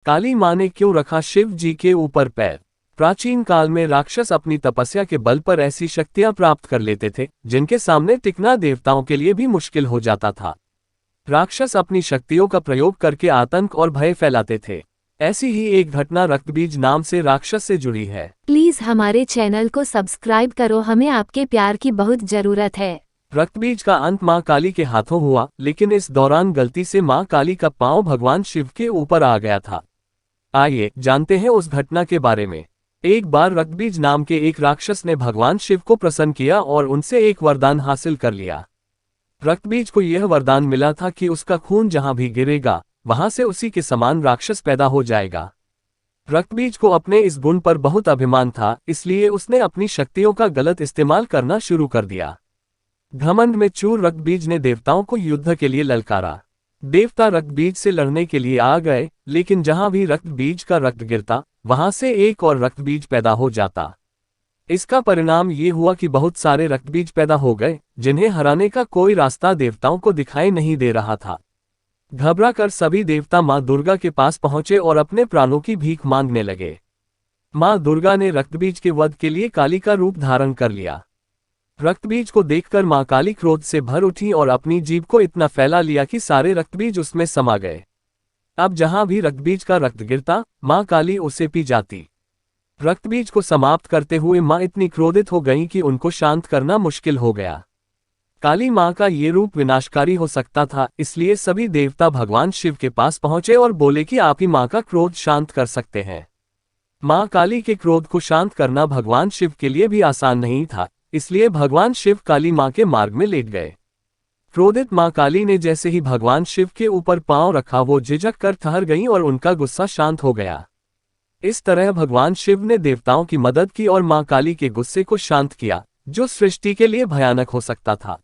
काली माँ ने क्यों रखा शिव जी के ऊपर पैर। प्राचीन काल में राक्षस अपनी तपस्या के बल पर ऐसी शक्तियां प्राप्त कर लेते थे जिनके सामने टिकना देवताओं के लिए भी मुश्किल हो जाता था। राक्षस अपनी शक्तियों का प्रयोग करके आतंक और भय फैलाते थे। ऐसी ही एक घटना रक्तबीज नाम से राक्षस से जुड़ी है। प्लीज हमारे चैनल को सब्सक्राइब करो, हमें आपके प्यार की बहुत जरूरत है। रक्तबीज का अंत मां काली के हाथों हुआ, लेकिन इस दौरान गलती से मां काली का पांव भगवान शिव के ऊपर आ गया था। आइए जानते हैं उस घटना के बारे में। एक बार रक्तबीज नाम के एक राक्षस ने भगवान शिव को प्रसन्न किया और उनसे एक वरदान हासिल कर लिया। रक्तबीज को यह वरदान मिला था कि उसका खून जहां भी गिरेगा वहां से उसी के समान राक्षस पैदा हो जाएगा। रक्तबीज को अपने इस गुण पर बहुत अभिमान था, इसलिए उसने अपनी शक्तियों का गलत इस्तेमाल करना शुरू कर दिया। घमंड में चूर रक्तबीज ने देवताओं को युद्ध के लिए ललकारा। देवता रक्तबीज से लड़ने के लिए आ गए, लेकिन जहां भी रक्तबीज का रक्त गिरता वहां से एक और रक्तबीज पैदा हो जाता। इसका परिणाम ये हुआ कि बहुत सारे रक्तबीज पैदा हो गए, जिन्हें हराने का कोई रास्ता देवताओं को दिखाई नहीं दे रहा था। घबरा कर सभी देवता मां दुर्गा के पास पहुंचे और अपने प्राणों की भीख मांगने लगे। मां दुर्गा ने रक्तबीज के वध के लिए काली का रूप धारण कर लिया। रक्तबीज को देखकर मां काली क्रोध से भर उठी और अपनी जीभ को इतना फैला लिया कि सारे रक्तबीज उसमें समा गए। अब जहां भी रक्तबीज का रक्त गिरता मां काली उसे पी जाती। रक्तबीज को समाप्त करते हुए मां इतनी क्रोधित हो गईं कि उनको शांत करना मुश्किल हो गया। काली मां का ये रूप विनाशकारी हो सकता था, इसलिए सभी देवता भगवान शिव के पास पहुंचे और बोले कि आप ही मां का क्रोध शांत कर सकते हैं। मां काली के क्रोध को शांत करना भगवान शिव के लिए भी आसान नहीं था, इसलिए भगवान शिव काली मां के मार्ग में लेट गए। क्रोधित मां काली ने जैसे ही भगवान शिव के ऊपर पांव रखा वो झिझक कर ठहर गईं और उनका गुस्सा शांत हो गया। इस तरह भगवान शिव ने देवताओं की मदद की और मां काली के गुस्से को शांत किया, जो सृष्टि के लिए भयानक हो सकता था।